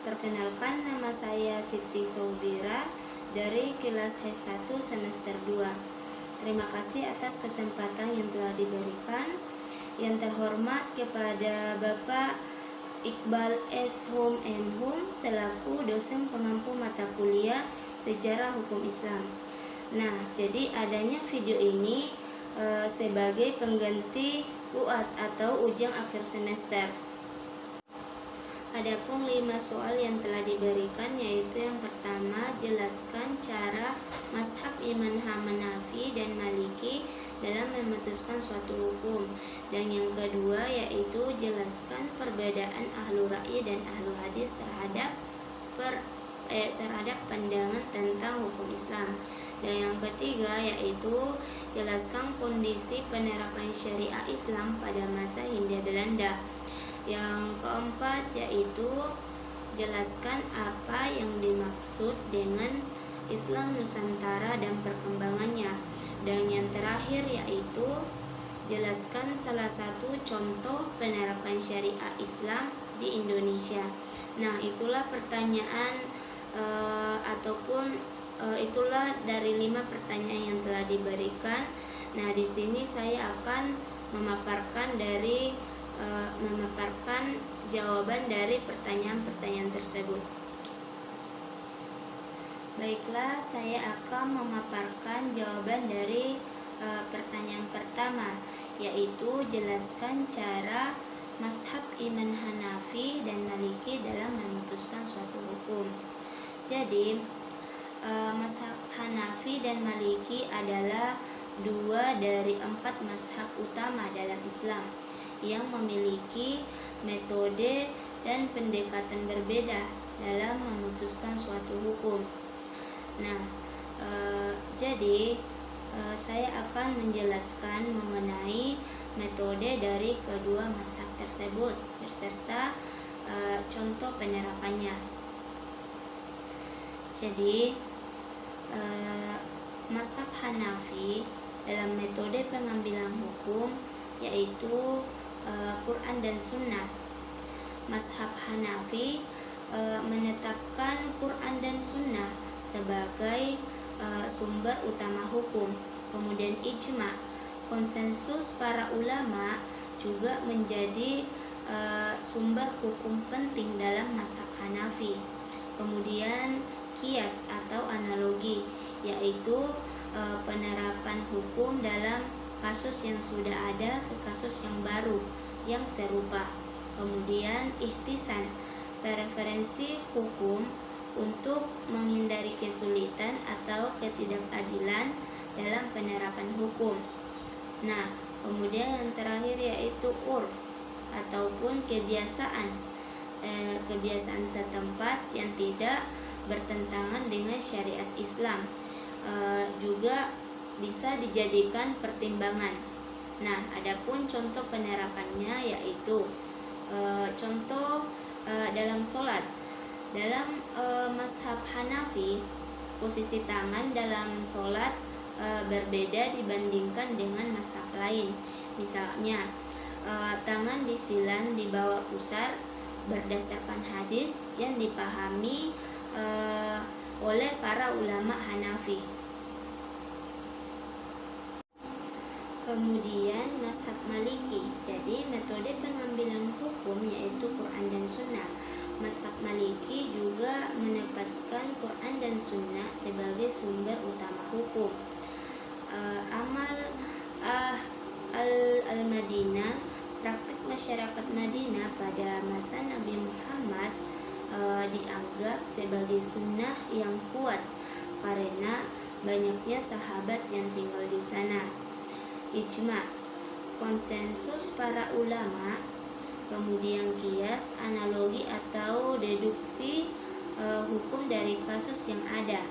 Perkenalkan, nama saya Siti Soubira dari kelas S1 semester 2. Terima kasih atas kesempatan yang telah diberikan. Yang terhormat kepada Bapak Iqbal S. Hum M. Hum selaku dosen pengampu mata kuliah Sejarah Hukum Islam. Nah, jadi adanya video ini sebagai pengganti UAS atau ujian akhir semester. Adapun 5 soal yang telah diberikan, yaitu yang pertama, jelaskan cara mazhab Imam Hanafi dan Maliki dalam memutuskan suatu hukum. Dan yang kedua yaitu jelaskan perbedaan ahlu ra'yi dan ahlu hadis terhadap pandangan tentang hukum Islam. Dan yang ketiga yaitu jelaskan kondisi penerapan syariah Islam pada masa Hindia Belanda. Yang keempat yaitu jelaskan apa yang dimaksud dengan Islam Nusantara dan perkembangannya. Dan yang terakhir yaitu jelaskan salah satu contoh penerapan syariah Islam di Indonesia. Nah, itulah pertanyaan itulah dari 5 pertanyaan yang telah diberikan. Nah, di sini saya akan memaparkan jawaban dari pertanyaan-pertanyaan tersebut. Baiklah, saya akan memaparkan jawaban dari pertanyaan pertama, yaitu jelaskan cara mazhab Imam Hanafi dan Maliki dalam memutuskan suatu hukum. Jadi, mazhab Hanafi dan Maliki adalah 2 dari 4 mazhab utama dalam Islam yang memiliki metode dan pendekatan berbeda dalam memutuskan suatu hukum. Nah, saya akan menjelaskan mengenai metode dari kedua mazhab tersebut beserta contoh penerapannya. Jadi, mazhab Hanafi dalam metode pengambilan hukum yaitu Quran dan Sunnah. Mazhab Hanafi menetapkan Quran dan Sunnah sebagai sumber utama hukum. Kemudian ijma, konsensus para ulama, juga menjadi sumber hukum penting dalam mazhab Hanafi. Kemudian qiyas atau analogi, yaitu penerapan hukum dalam kasus yang sudah ada ke kasus yang baru yang serupa. Kemudian ihtisan, preferensi hukum untuk menghindari kesulitan atau ketidakadilan dalam penerapan hukum. Nah, kemudian yang terakhir yaitu urf ataupun kebiasaan setempat yang tidak bertentangan dengan syariat Islam, juga bisa dijadikan pertimbangan. Nah, adapun contoh penerapannya yaitu contoh dalam sholat. Dalam mazhab Hanafi, posisi tangan dalam sholat berbeda dibandingkan dengan mazhab lain. Misalnya, tangan disilang di bawah pusar berdasarkan hadis yang dipahami oleh para ulama Hanafi. Kemudian mazhab Maliki. Jadi metode pengambilan hukum yaitu Quran dan Sunnah. Mazhab Maliki juga menempatkan Quran dan Sunnah sebagai sumber utama hukum. Amal al-Madinah, praktik masyarakat Madinah pada masa Nabi Muhammad dianggap sebagai sunnah yang kuat karena banyaknya sahabat yang tinggal di sana. Ijma, konsensus para ulama. Kemudian qiyas, analogi atau deduksi hukum dari kasus yang ada.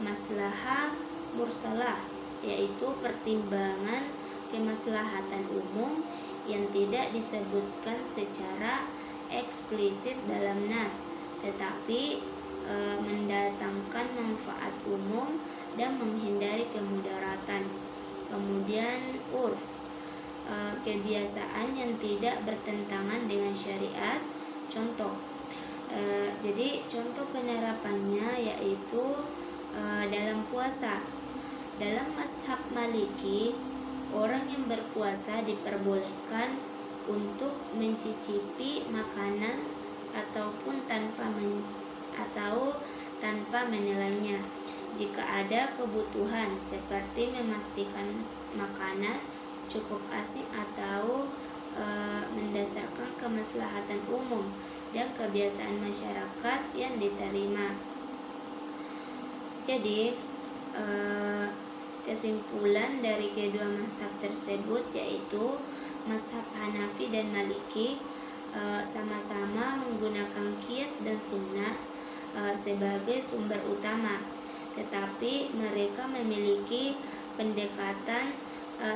Maslahah mursalah, yaitu pertimbangan kemaslahatan umum yang tidak disebutkan secara eksplisit dalam nas, tetapi mendatangkan manfaat umum dan menghindari kemudaratan. Kemudian urf, kebiasaan yang tidak bertentangan dengan syariat. Contoh, Jadi contoh penerapannya yaitu dalam puasa. Dalam mazhab Maliki, orang yang berpuasa diperbolehkan untuk mencicipi makanan ataupun tanpa menilainya. Jika ada kebutuhan seperti memastikan makanan cukup asin atau mendasarkan kemaslahatan umum dan kebiasaan masyarakat yang diterima. Jadi kesimpulan dari kedua mazhab tersebut yaitu mazhab Hanafi dan Maliki sama-sama menggunakan qiyas dan sunnah sebagai sumber utama, tetapi mereka memiliki pendekatan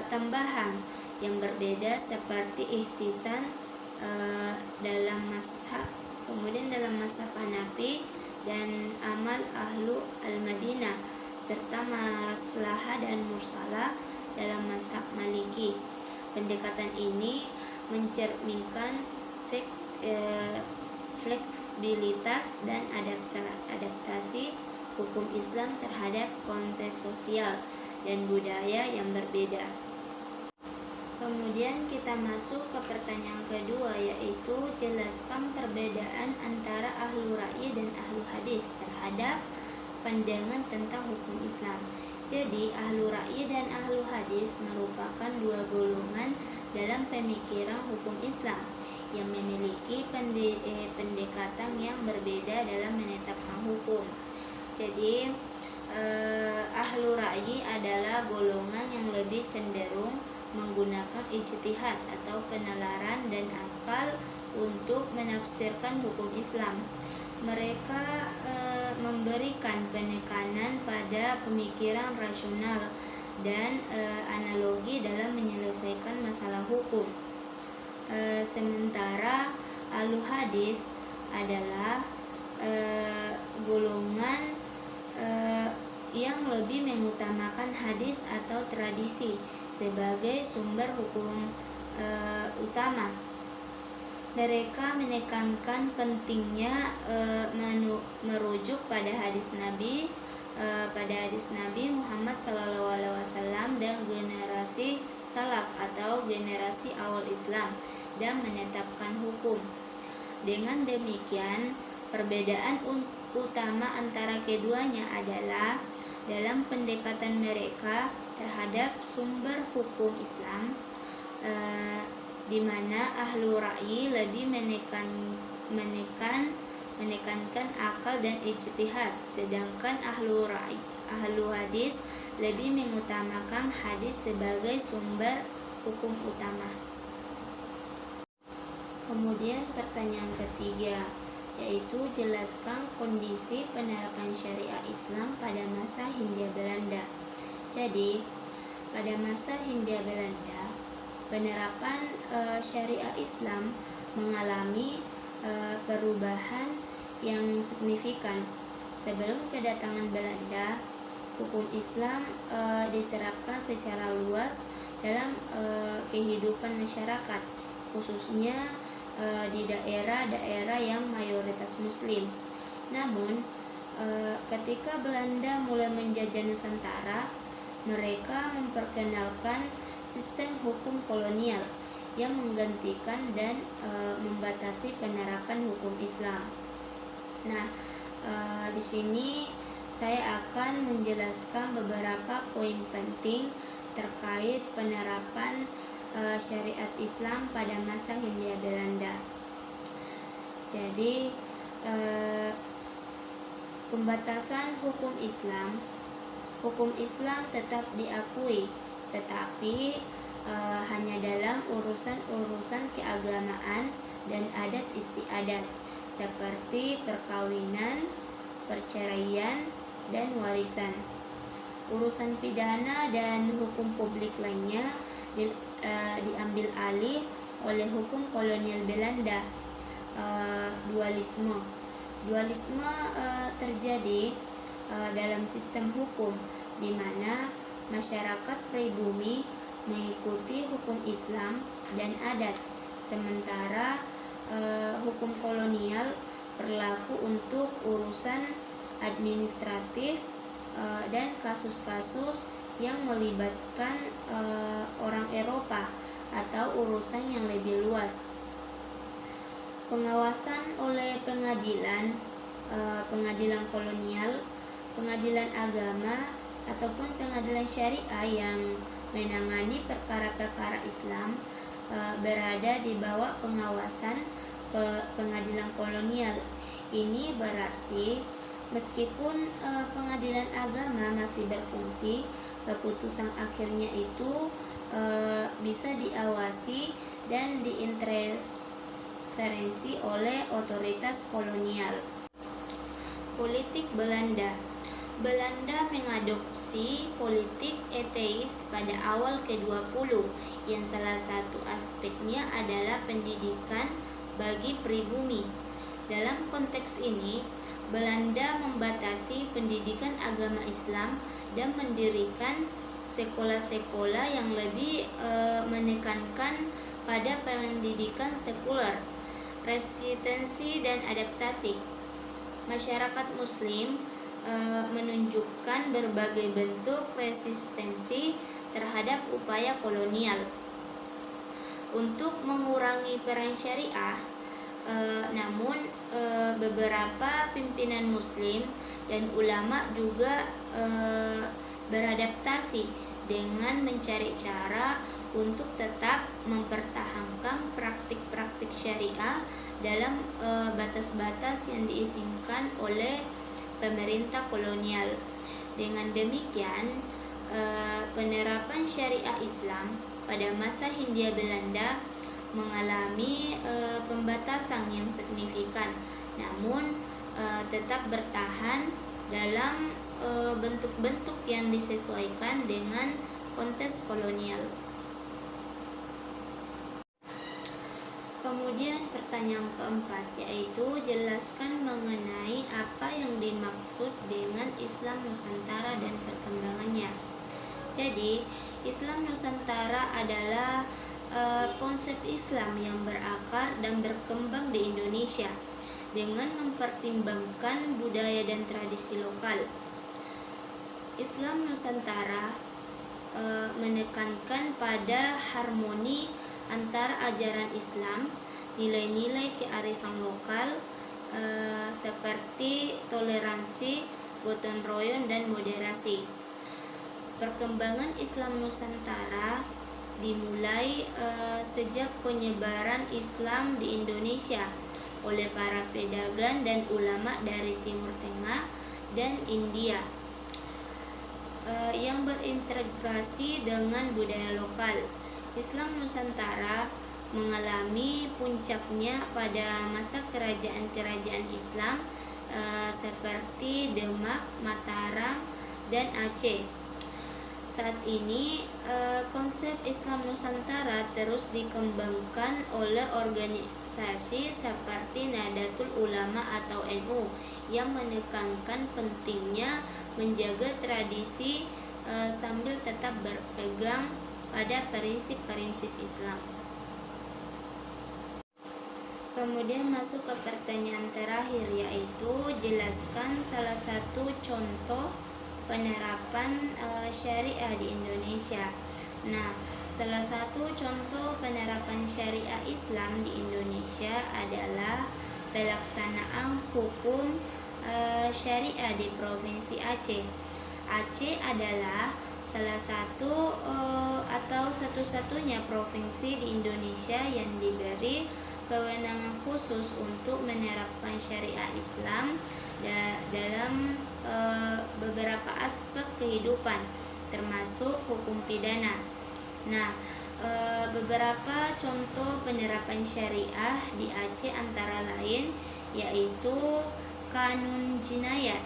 tambahan yang berbeda seperti ihtisan dalam mazhab, kemudian dalam mazhab Hanafi dan amal ahlu al-Madinah, serta maslahah dan mursalah dalam mazhab Maliki. Pendekatan ini mencerminkan fleksibilitas dan adaptasi hukum Islam terhadap konteks sosial dan budaya yang berbeda. Kemudian kita masuk ke pertanyaan kedua, yaitu jelaskan perbedaan antara ahlu ra'yi dan ahlu hadis terhadap pandangan tentang hukum Islam. Jadi ahlu ra'yi dan ahlu hadis merupakan dua golongan dalam pemikiran hukum Islam yang memiliki pendekatan yang berbeda dalam menetapkan hukum. Jadi ahlu ra'yi adalah golongan yang lebih cenderung menggunakan ijtihad atau penalaran dan akal untuk menafsirkan hukum Islam. Mereka memberikan penekanan pada pemikiran rasional dan analogi dalam menyelesaikan masalah hukum. Sementara ahlu hadis adalah golongan yang lebih mengutamakan hadis atau tradisi sebagai sumber hukum utama. Mereka menekankan pentingnya merujuk pada hadis Nabi Muhammad SAW dan generasi salaf atau generasi awal Islam dan menetapkan hukum. Dengan demikian, perbedaan utama antara keduanya adalah dalam pendekatan mereka terhadap sumber hukum Islam, di mana ahlu ra'yi lebih menekankan akal dan ijtihad, sedangkan ahlu hadis lebih mengutamakan hadis sebagai sumber hukum utama. Kemudian pertanyaan ketiga, yaitu jelaskan kondisi penerapan syariah Islam pada masa Hindia Belanda. Jadi, pada masa Hindia Belanda, penerapan syariah Islam mengalami perubahan yang signifikan. Sebelum kedatangan Belanda, hukum Islam diterapkan secara luas dalam kehidupan masyarakat, khususnya di daerah-daerah yang mayoritas Muslim. Namun, ketika Belanda mulai menjajah Nusantara, mereka memperkenalkan sistem hukum kolonial yang menggantikan dan membatasi penerapan hukum Islam. Nah, di sini saya akan menjelaskan beberapa poin penting terkait penerapan syariat Islam pada masa Hindia Belanda. Jadi, pembatasan hukum Islam tetap diakui, tetapi hanya dalam urusan-urusan keagamaan dan adat istiadat seperti perkawinan, perceraian, dan warisan. Urusan pidana dan hukum publik lainnya diambil alih oleh hukum kolonial Belanda. Dualisme terjadi dalam sistem hukum, di mana masyarakat pribumi mengikuti hukum Islam dan adat, sementara hukum kolonial berlaku untuk urusan administratif dan kasus-kasus yang melibatkan orang Eropa atau urusan yang lebih luas. Pengawasan oleh pengadilan, pengadilan kolonial, pengadilan agama, ataupun pengadilan syariah yang menangani perkara-perkara Islam berada di bawah pengawasan pengadilan kolonial. Ini berarti meskipun pengadilan agama masih berfungsi, keputusan akhirnya itu bisa diawasi dan diintervensi oleh otoritas kolonial. Politik Belanda. Belanda mengadopsi politik ateis pada awal ke-20 yang salah satu aspeknya adalah pendidikan bagi pribumi. Dalam konteks ini, Belanda membatasi pendidikan agama Islam dan mendirikan sekolah-sekolah yang lebih menekankan pada pendidikan sekuler, resistensi dan adaptasi. Masyarakat Muslim menunjukkan berbagai bentuk resistensi terhadap upaya kolonial. Untuk mengurangi peran syariah, namun beberapa pimpinan Muslim dan ulama juga beradaptasi dengan mencari cara untuk tetap mempertahankan praktik-praktik syariah dalam batas-batas yang diizinkan oleh pemerintah kolonial. Dengan demikian, penerapan syariah Islam pada masa Hindia Belanda mengalami pembatasan yang signifikan, namun tetap bertahan dalam bentuk-bentuk yang disesuaikan dengan konteks kolonial. Kemudian pertanyaan keempat, yaitu jelaskan mengenai apa yang dimaksud dengan Islam Nusantara dan perkembangannya. Jadi, Islam Nusantara adalah konsep Islam yang berakar dan berkembang di Indonesia dengan mempertimbangkan budaya dan tradisi lokal. Islam Nusantara menekankan pada harmoni antara ajaran Islam, nilai-nilai kearifan lokal seperti toleransi, gotong royong, dan moderasi. Perkembangan Islam Nusantara dimulai sejak penyebaran Islam di Indonesia oleh para pedagang dan ulama dari Timur Tengah dan India yang berintegrasi dengan budaya lokal. Islam Nusantara mengalami puncaknya pada masa kerajaan-kerajaan Islam seperti Demak, Mataram, dan Aceh. Saat ini konsep Islam Nusantara terus dikembangkan oleh organisasi seperti Nahdlatul Ulama atau NU yang menekankan pentingnya menjaga tradisi sambil tetap berpegang pada prinsip-prinsip Islam. Kemudian masuk ke pertanyaan terakhir, yaitu jelaskan salah satu contoh penerapan syariah di Indonesia. Nah, salah satu contoh penerapan syariah Islam di Indonesia adalah pelaksanaan hukum syariah di Provinsi Aceh. Aceh adalah salah satu atau satu-satunya provinsi di Indonesia yang diberi kewenangan khusus untuk menerapkan syariah Islam dalam beberapa aspek kehidupan, termasuk hukum pidana. Nah, beberapa contoh penerapan syariah di Aceh antara lain yaitu Kanun Jinayat.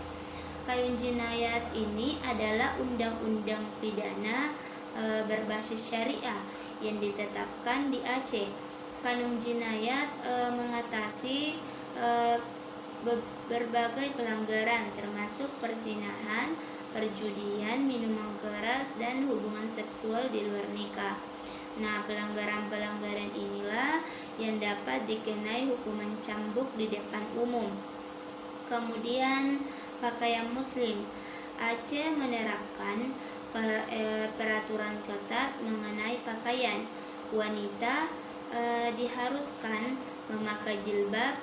Kanun Jinayat ini adalah undang-undang pidana berbasis syariah yang ditetapkan di Aceh. Kanun Jinayat mengatasi berbagai pelanggaran termasuk perzinahan, perjudian, minuman keras, dan hubungan seksual di luar nikah. Nah, pelanggaran-pelanggaran inilah yang dapat dikenai hukuman cambuk di depan umum. Kemudian, pakaian muslim. Aceh menerapkan peraturan ketat mengenai pakaian. Wanita diharuskan memakai jilbab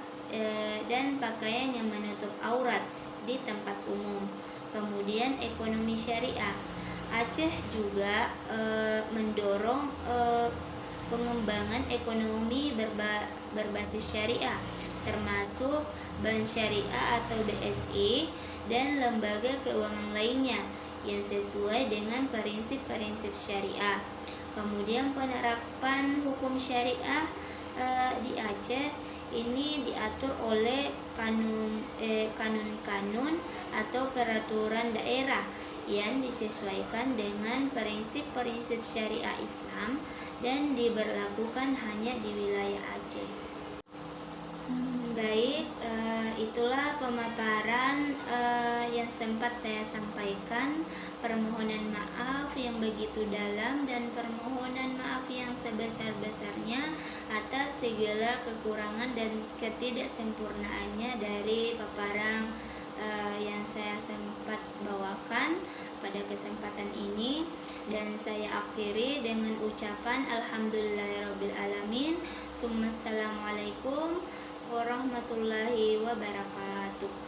dan pakaian yang menutup aurat di tempat umum. Kemudian, ekonomi syariah. Aceh juga mendorong pengembangan ekonomi berbasis syariah, termasuk Bank Syariah atau BSI dan lembaga keuangan lainnya yang sesuai dengan prinsip-prinsip syariah. Kemudian penerapan hukum syariah di Aceh ini diatur oleh kanun-kanun atau peraturan daerah yang disesuaikan dengan prinsip-prinsip syariah Islam dan diberlakukan hanya di wilayah Aceh. Baik, itulah pemaparan yang sempat saya sampaikan. Permohonan maaf yang begitu dalam dan permohonan maaf yang sebesar-besarnya atas segala kekurangan dan ketidaksempurnaannya dari paparan yang saya sempat bawakan pada kesempatan ini. Dan saya akhiri dengan ucapan alhamdulillahirabbil alamin. Assalamualaikum warahmatullahi wabarakatuh.